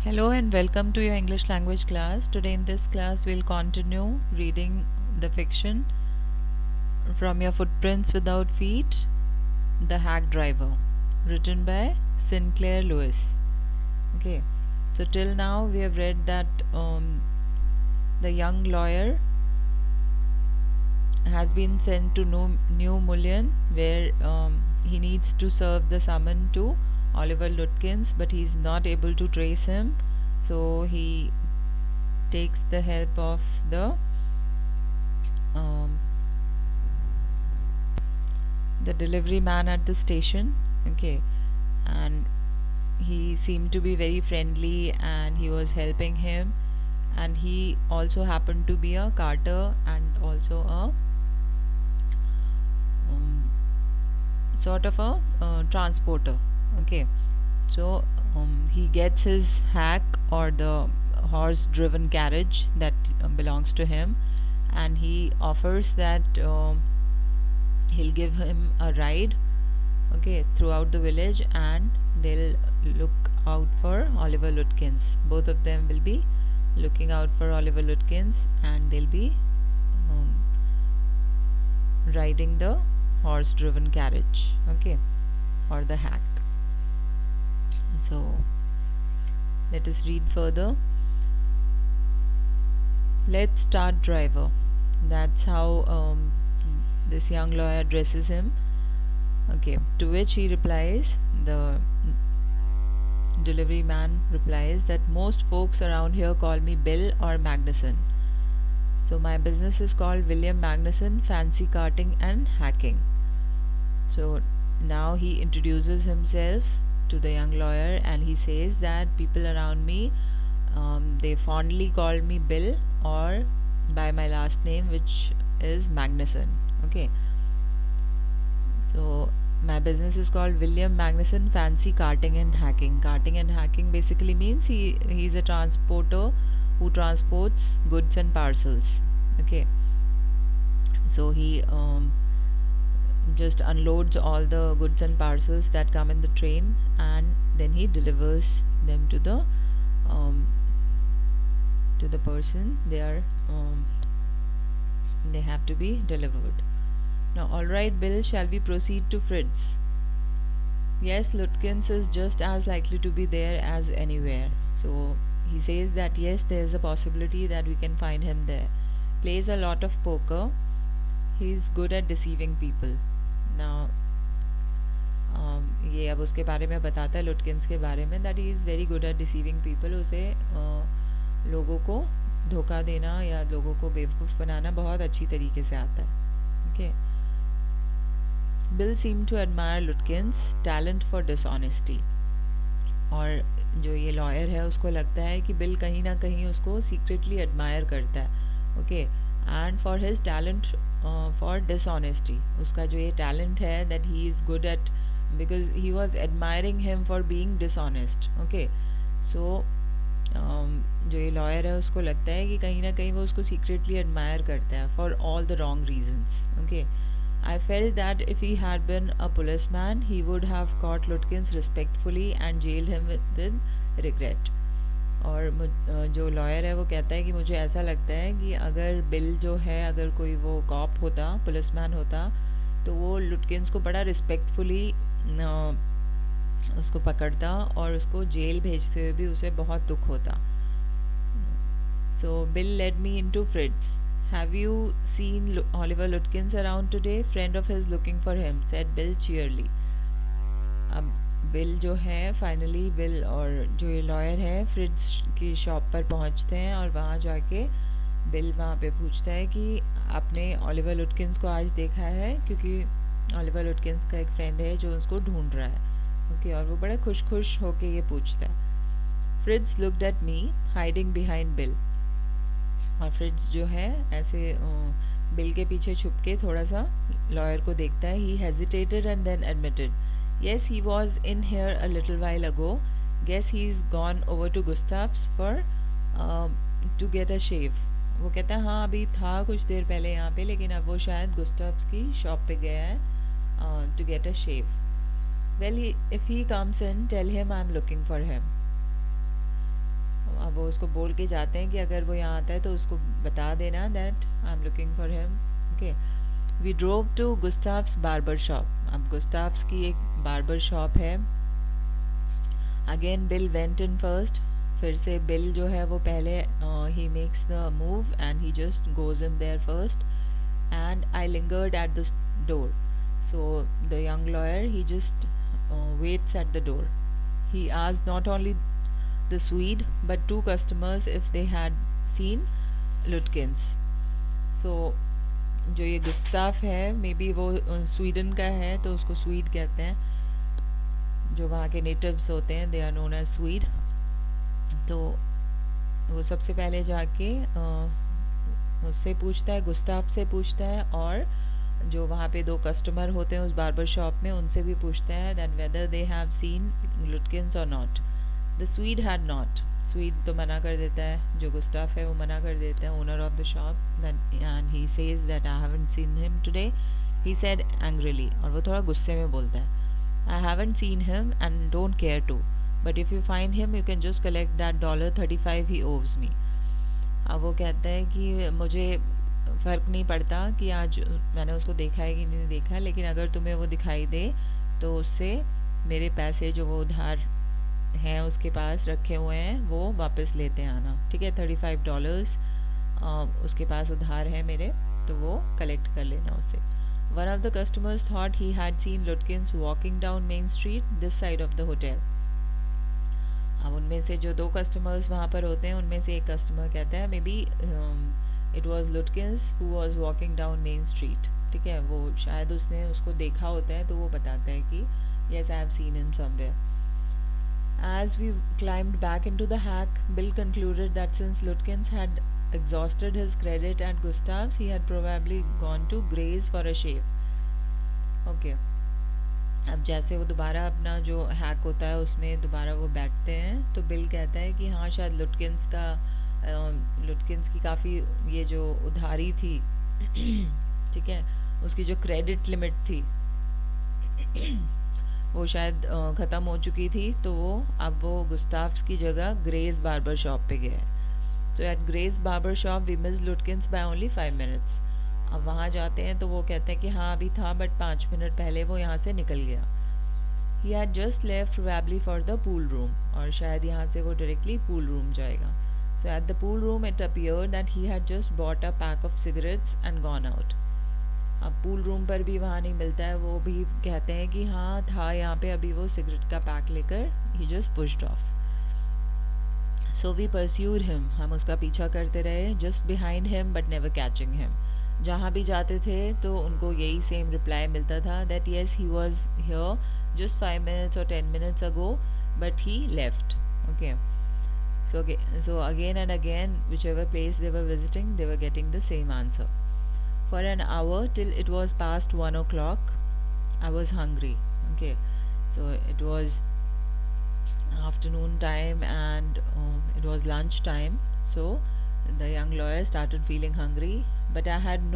Hello and welcome to your English language class. Today in this class we'll continue reading the fiction From Your Footprints Without Feet, The Hack Driver, written by Sinclair Lewis. Okay, so till now we have read that the young lawyer has been sent to New Mullion where he needs to serve the summon to Oliver Lutkins, but he's not able to trace him, so he takes the help of um, the delivery man at the station. Okay, and he seemed to be very friendly and he was helping him, and he also happened to be a carter and also a um, sort of a transporter. Okay, so he gets his hack or the horse driven carriage that belongs to him, and he offers that he'll give him a ride, okay, throughout the village, and they'll look out for Oliver Lutkins. Both of them will be looking out for Oliver Lutkins, and they'll be um, riding the horse driven carriage, okay, or the hack. So let us read further. Let's start, driver. That's how this young lawyer addresses him. Okay, to which he replies, the delivery man replies that most folks around here call me Bill or Magnuson. So my business is called William Magnuson Fancy Carting and Hacking. So now he introduces himself to the young lawyer and he says that people around me, they fondly call me Bill or by my last name, which is Magnuson. Okay, so my business is called William Magnuson Fancy Carting and Hacking. Carting and hacking basically means he's a transporter who transports goods and parcels. Okay, so he just unloads all the goods and parcels that come in the train, and then he delivers them um, to the person they have to be delivered. Now, all right, Bill, shall we proceed to Fritz? Yes, Lutkins is just as likely to be there as anywhere. So he says that yes, there is a possibility that we can find him there. Plays a lot of poker. He's good at deceiving people. Now, ये अब उसके बारे में बताता है, लुटकिंस के बारे में, that he is very good at deceiving people. उसे लोगों को धोखा देना या लोगों को बेवकूफ़ बनाना बहुत अच्छी तरीके से आता है. Okay, Bill seem to admire Lutkins' talent for dishonesty. और जो ये लॉयर है उसको लगता है कि बिल कहीं ना कहीं उसको सीक्रेटली एडमायर करता है. Okay, and for his talent for dishonesty, उसका जो ये टैलेंट है that he is good at, because he was admiring him for being dishonest. Okay, so जो ये लॉयर है उसको लगता है कि कहीं ना कहीं वो उसको सीक्रेटली एडमायर करता है for all the wrong reasons. Okay, I felt that if he had been a policeman, he would have caught Lutkins respectfully and jailed him with regret. और जो लॉयर है वो कहता है कि मुझे ऐसा लगता है कि अगर बिल जो है, अगर कोई वो कॉप होता, पुलिसमैन होता, तो वो लुटकिंस को बड़ा रिस्पेक्टफुली उसको पकड़ता और उसको जेल भेजते हुए भी उसे बहुत दुख होता. So Bill led me into Fritz's. Have you seen Oliver Lutkins around today? Friend of his looking for him, said Bill cheerily. अब बिल जो है फाइनली बिल और जो ये लॉयर है फ्रिट्ज की शॉप पर पहुंचते हैं और वहाँ जाके बिल वहाँ पे पूछता है कि आपने ऑलिवर लुटकिंस को आज देखा है, क्योंकि ऑलिवर लुटकिंस का एक फ्रेंड है जो उसको ढूंढ रहा है. ओके, और वो बड़ा खुश होके ये पूछता है. Fritz looked at me hiding behind bill. और फ्रिट्ज जो है ऐसे बिल के पीछे छुप के थोड़ा सा लॉयर को देखता है. He hesitated and then admitted, yes he was in here a little while ago, guess he is gone over to Gustav's for to get a shave. वो कहता है हाँ अभी था कुछ देर पहले यहाँ पे, लेकिन अब वो शायद गुस्ताव्स की शॉप पे गया है to get a shave. Well, if he comes in tell him I am looking for him. अब वो उसको बोल के जाते हैं कि अगर वो यहाँ आता है तो उसको बता देना that I am looking for him. Okay. We drove to Gustav's barber shop. अब गुस्ताव्स की एक बार्बर शॉप है. Again Bill went in first. फिर से बिल जो है वो पहले ही makes the move and he just goes in there first and I lingered at the door. So the young lawyer, he just waits at the door. He asked not only the Swede but two customers if they had seen Lutkins. So जो ये Gustave है may be वो Sweden का है तो उसको स्वीड कहते हैं. जो वहाँ के नेटिव्स होते हैं दे आर नोन एज स्वीड. तो वो सबसे पहले जाके उससे पूछता है, गुस्ताफ से पूछता है, और जो वहाँ पे दो कस्टमर होते हैं उस बार्बर शॉप में उनसे भी पूछता है that whether they have seen Lutkins और not. The Swede had not. Swede तो मना कर देता है, जो गुस्ताफ है वो मना कर देता है, owner of the shop, and he says that I haven't seen him today. He said angrily, और वो थोड़ा गुस्से में बोलता है, I haven't seen him and don't care to, but if you find him you can just collect that $35 he owes me. अब वो कहता है कि मुझे फ़र्क नहीं पड़ता कि आज मैंने उसको देखा है कि नहीं देखा, लेकिन अगर तुम्हें वो दिखाई दे तो उससे मेरे पैसे जो वो उधार हैं उसके पास रखे हुए हैं वो वापस लेते आना. ठीक है, $35 उसके पास उधार है मेरे, तो वो कलेक्ट कर लेना उससे. One of the customers thought he had seen लुटकिंस walking down main street this side of the hotel. अब उनमें से जो दो कस्टमर्स वहाँ पर होते हैं उनमें से एक कस्टमर कहता है may be it was लुटकिंस who was walking down main street. ठीक है, वो शायद उसने उसको देखा होता है तो वो बताता है कि yes I have seen him somewhere. As we climbed back into the hack, Bill concluded that since Lutkins had exhausted his credit at Gustav's, he had probably gone to Gray's for a shave. Okay. अब जैसे वो दोबारा अपना जो hack होता है उसमें दोबारा वो बैठते हैं तो बिल कहता है कि हाँ शायद लुटकिंस की काफ़ी ये जो उधारी थी ठीक है, उसकी जो क्रेडिट लिमिट थी वो शायद ख़त्म हो चुकी थी, तो वो गुस्ताव्स की जगह ग्रेज बार्बर शॉप पे गया है. तो at Gray's barber shop we miss Lutkins by only 5 minutes. अब वहाँ जाते हैं तो वो कहते हैं कि हाँ अभी था बट 5 मिनट पहले वो यहाँ से निकल गया. He had just left probably for the pool room, और शायद यहाँ से वो डायरेक्टली पूल रूम जाएगा. So at the pool room it appeared that he had just bought a pack of cigarettes and gone out. अब pool room पर भी वहाँ नहीं मिलता है, वो भी कहते हैं कि हाँ था यहाँ पे, अभी वो सिगरेट का पैक लेकर he just pushed off. So we pursued him, हम उसका पीछा करते रहे, just behind him but never catching him. जहाँ भी जाते थे तो उनको यही सेम रिप्लाई मिलता था that yes he was here just 5 minutes और 10 minutes ago but he left. Okay. So again and again, whichever place they were visiting, they were getting the same answer. For an hour till it was past 1 o'clock, I was hungry. Okay, so it was afternoon time and it was lunch time. So the young lawyer started feeling hungry, but I had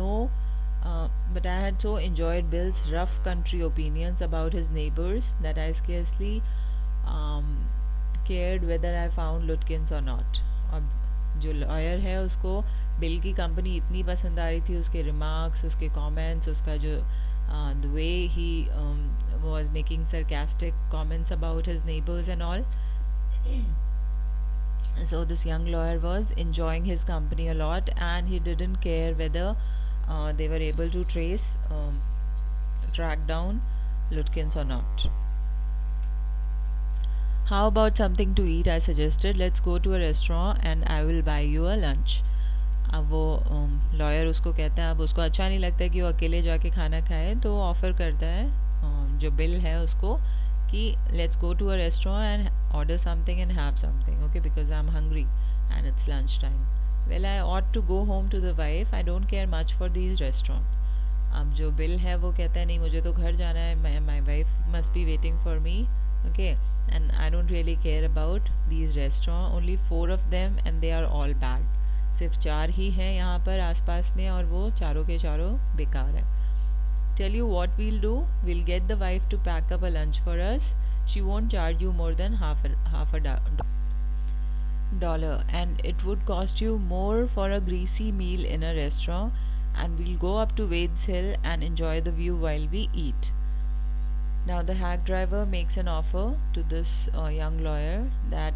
so enjoyed Bill's rough country opinions about his neighbors that I scarcely cared whether I found Lutkins or not. अब जो lawyer है उसको bill की company इतनी पसंद आ रही थी, उसके रिमार्क्स, उसके कमेंट्स, उसका जो the way he was making sarcastic comments about his neighbors and all. So this young lawyer was enjoying his company a lot and he didn't care whether they were able to track down Lutkins or not. How about something to eat? I suggested. Let's go to a restaurant and I will buy you a lunch. अब वो lawyer उसको कहता है, अब उसको अच्छा नहीं लगता है कि वो अकेले जाके खाना खाए, तो वो ऑफ़र करता है जो बिल है उसको कि let's go to a restaurant and order something and have something. Okay, because I am hungry and it's lunch time. Well I ought to go home to the wife, I don't care much for these restaurant. अब जो bill है वो कहता है नहीं मुझे तो घर जाना है, my wife must be waiting for me. Okay, and I don't really care about these restaurants. Only 4 of them and they are all bad. सिर्फ 4 ही हैं यहाँ पर आसपास में और वो चारों के चारों बेकार हैं. Tell you what we'll do. We'll get the wife to pack up a lunch for us. She won't charge you more than half a dollar. dollar, and it would cost you more for a greasy meal in a restaurant, and we'll go up to Wade's Hill and enjoy the view while we eat. Now the hack driver makes an offer to this young lawyer that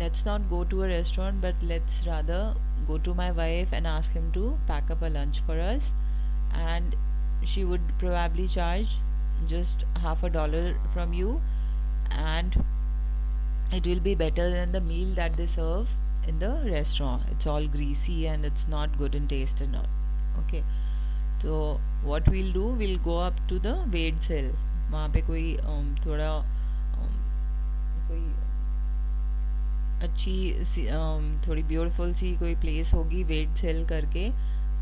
let's not go to a restaurant, but let's rather go to my wife and ask him to pack up a lunch for us, and she would probably charge just half a dollar from you, and it will be better than the meal that they serve in the restaurant. It's all greasy and it's not good in taste and all. Okay, so what we'll do, we'll go up to the Wade's Hill. वहाँ पे कोई थोड़ा कोई अच्छी सी थोड़ी beautiful सी कोई place होगी weds हिल करके.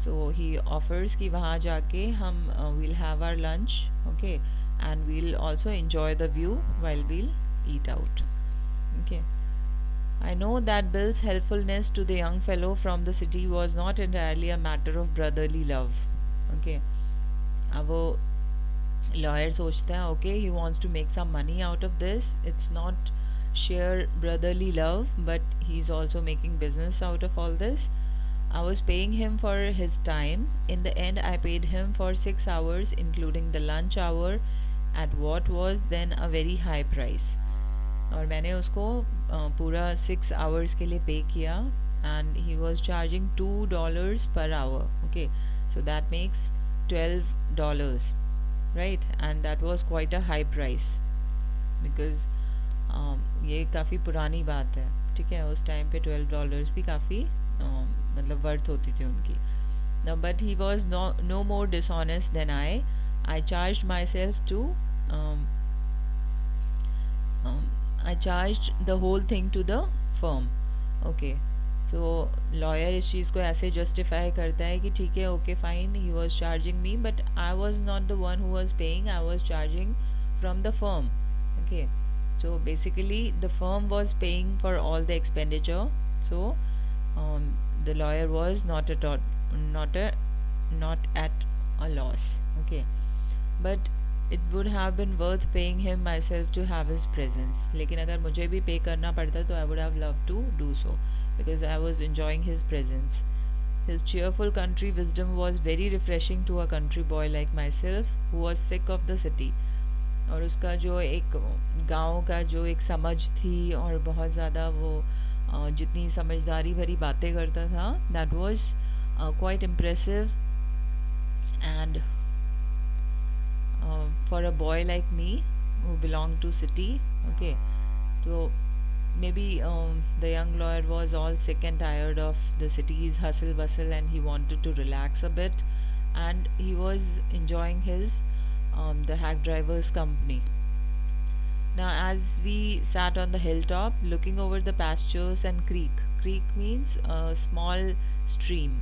सो ही ऑफर्स कि वहाँ जाके हम we'll have our lunch. Okay, and we'll also enjoy the view while we'll eat out. Okay. I know that Bill's helpfulness to the young fellow from the city was not entirely a matter of brotherly love. Okay. अब वो lawyer सोचता है okay, he wants to make some money out of this. It's not sheer brotherly love, but he's also making business out of all this. I was paying him for his time. In the end, I paid him for 6 hours, including the lunch hour, at what was then a very high price. और मैंने उसको पूरा 6 hours के लिए पे किया, and he was charging $2 per hour. Okay, so that makes $12, right, and that was quite a high price because ये काफ़ी पुरानी बात है. ठीक है, उस टाइम पे $12 भी काफ़ी मतलब वर्थ होती थी उनकी. Now, but he was no more dishonest than I. I charged myself to um, I charged the whole thing to the firm. Okay, so lawyer इस चीज़ को ऐसे justify करता है कि ठीक है, okay fine, he was charging me, but I was not the one who was paying. I was charging from the firm. Okay, so basically the firm was paying for all the expenditure. So the lawyer was not at a loss. Okay, but it would have been worth paying him myself to have his presence. लेकिन अगर मुझे भी पे करना पड़ता तो I would have loved to do so because I was enjoying his presence. His cheerful country wisdom was very refreshing to a country boy like myself who was sick of the city. और उसका जो एक गांव का जो एक समझ थी और बहुत ज़्यादा वो जितनी समझदारी भरी बातें करता था, that was quite impressive. And for a boy like me who belonged to city. Okay, so maybe the young lawyer was all sick and tired of the city's hustle bustle and he wanted to relax a bit, and he was enjoying his the hack driver's company. Now as we sat on the hilltop looking over the pastures and creek means a small stream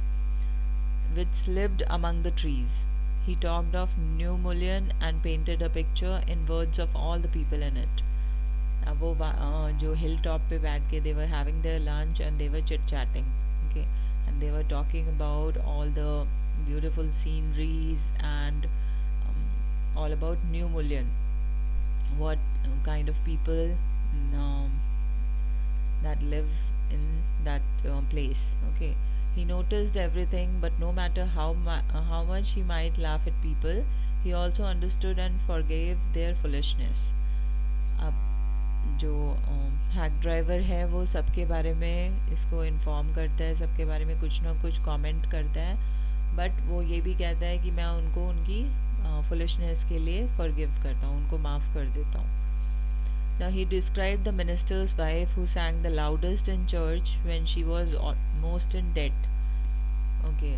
which slipped among the trees, he talked of New Mullion and painted a picture in words of all the people in it. अब वो जो hill top पे बैठ के they were having their lunch and they were chit chatting. Okay, and they were talking about all the beautiful sceneries and all about New Mullion, what kind of people that live in that place. Okay, he noticed everything, but no matter how much he might laugh at people, he also understood and forgave their foolishness. अब जो hack driver है वो सबके बारे में इसको inform करता है, सबके बारे में कुछ ना कुछ कमेंट करता है, बट वो ये भी कहता है कि मैं उनको उनकी फुलिशनेस के लिए फॉरगिव करता हूँ, उनको माफ़ कर देता हूँ. Now he described the minister's wife who sang the loudest in church when she was most in debt. Okay.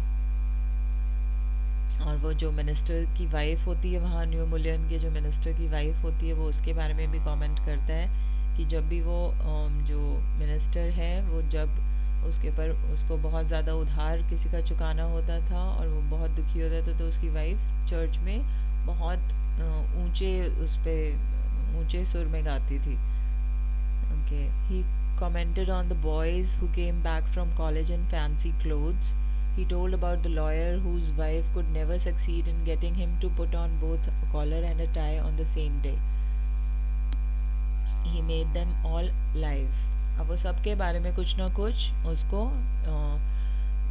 और वो जो मिनिस्टर की वाइफ होती है वहाँ न्यू मुलियन के जो मिनिस्टर की वाइफ होती है वो उसके बारे में भी कमेंट करता है कि जब भी वो जो मिनिस्टर है वो जब उसके ऊपर उसको बहुत ज़्यादा उधार किसी का चुकाना होता था और वो बहुत दुखी होता था तो उसकी वाइफ चर्च में बहुत ऊंचे उस पर ऊंचे सुर में गाती थी. Okay, he commented on the boys who came back from college in fancy clothes. He told about the lawyer whose wife could never succeed in getting him to put on both a collar and a tie on the same day. He made them all live. अब वो सबके बारे में कुछ ना कुछ उसको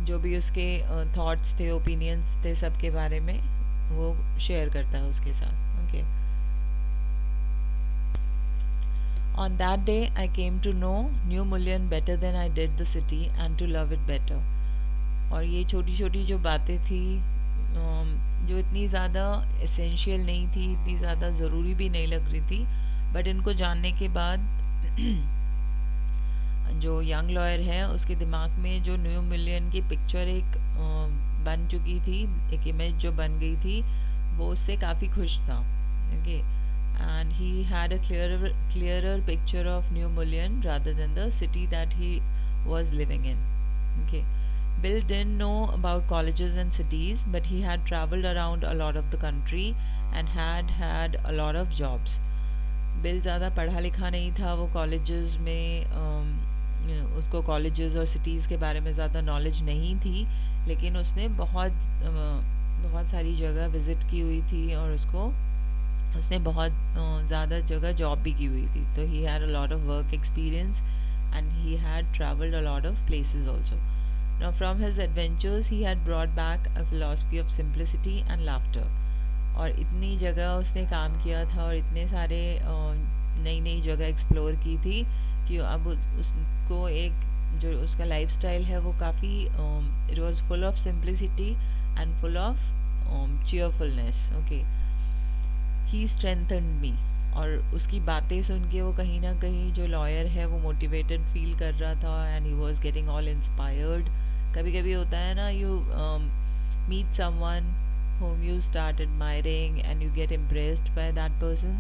जो भी उसके थॉट्स थे, ओपिनियंस थे, सबके बारे में वो शेयर करता है उसके साथ. Okay. On that day, I came to know New Mullion better than I did the city and to love it better. और ये छोटी छोटी जो बातें थी, जो इतनी ज़्यादा एसेंशियल नहीं थी, इतनी ज़्यादा ज़रूरी भी नहीं लग रही थी, बट इनको जानने के बाद जो यंग लॉयर है उसके दिमाग में जो न्यू मिलियन की पिक्चर एक बन चुकी थी, एक इमेज जो बन गई थी, वो उससे काफ़ी खुश था. Okay. And he had a clearer picture of New Mullion rather than the city that he was living in. Okay. Bill didn't know about colleges and cities, but he had traveled around a lot of the country and had had a lot of jobs. Bill ज़्यादा पढ़ा लिखा नहीं था, वो colleges में उसको colleges और cities के बारे में ज़्यादा नॉलेज नहीं थी, लेकिन उसने बहुत सारी जगह विज़िट की हुई थी और उसने बहुत ज़्यादा जगह जॉब भी की हुई थी. तो he had a lot of work experience and he had travelled a lot of places also. Now from his adventures he had brought back a philosophy of simplicity and laughter. और इतनी जगह उसने काम किया था और इतने सारे नई नई जगह एक्सप्लोर की थी कि अब उसको एक जो उसका लाइफस्टाइल है वो काफ़ी it was full of simplicity and full of cheerfulness. Okay. He strengthened me. और उसकी बातें सुन के वो कहीं ना कहीं जो लॉयर है वो मोटिवेटेड फील कर रहा था and he was getting all inspired. कभी कभी होता है ना, you meet someone whom you start admiring and you get impressed by that person.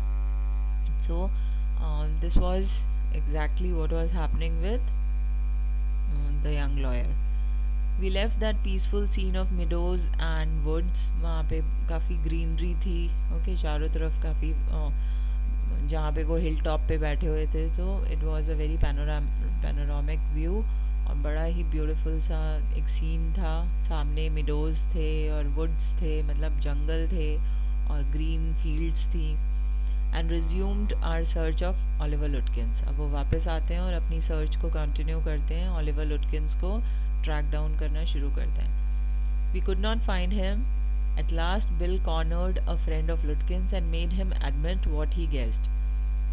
So this was exactly what was happening with the young lawyer. We left that peaceful scene of meadows and woods. वहाँ पे काफ़ी greenery थी. Okay. चारों तरफ काफ़ी जहाँ पे वो हिल टॉप पे बैठे हुए थे, तो it was a very panoramic view और बड़ा ही ब्यूटीफुल सा एक सीन था. सामने मिडोज़ थे और वुड्स थे, मतलब जंगल थे और ग्रीन फील्ड्स थी. And resumed our search of Oliver Lutkins. अब वो वापस आते हैं और अपनी सर्च को कंटिन्यू करते हैं, ओलिवर लुटकिंस को ट्रैक डाउन करना शुरू करते हैं. We could not find him. At last Bill cornered a friend of Lutkins and made him admit what he guessed.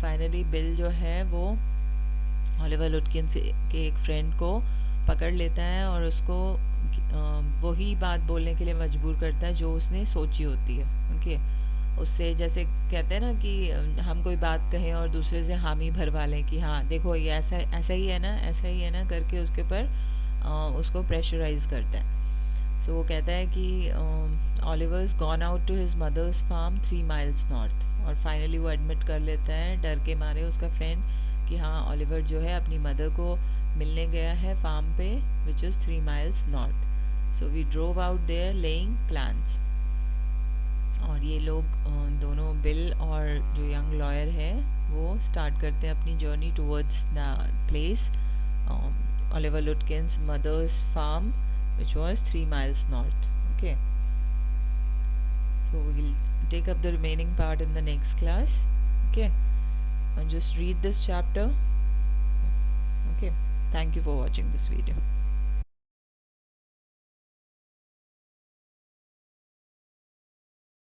Finally Bill जो है वो ओलिवर लुटकिंस के एक फ्रेंड को पकड़ लेता है और उसको वही बात बोलने के लिए मजबूर करता है जो उसने सोची होती है. ओके. उससे जैसे कहते हैं ना कि हम कोई बात कहें और दूसरे से हामी भरवा लें कि हाँ देखो ये ऐसा ऐसा ही है ना, ऐसा ही है ना करके उसके ऊपर उसको प्रेशराइज करता है. सो वो कहता है कि Oliver's gone out to his mother's farm 3 miles north. और फाइनली वो एडमिट कर लेता है डर के मारे उसका फ्रेंड कि हाँ ओलिवर जो है अपनी मदर को मिलने गया है फार्म पे which is 3 miles north. So we drove out there laying plans. और ये लोग दोनों बिल और जो यंग लॉयर है वो स्टार्ट करते हैं अपनी journey towards the place Oliver Lutkins mother's farm which was 3 miles north. Okay. So we'll take up the remaining part in the next class. Okay. And just read this chapter. Okay. Thank you for watching this video.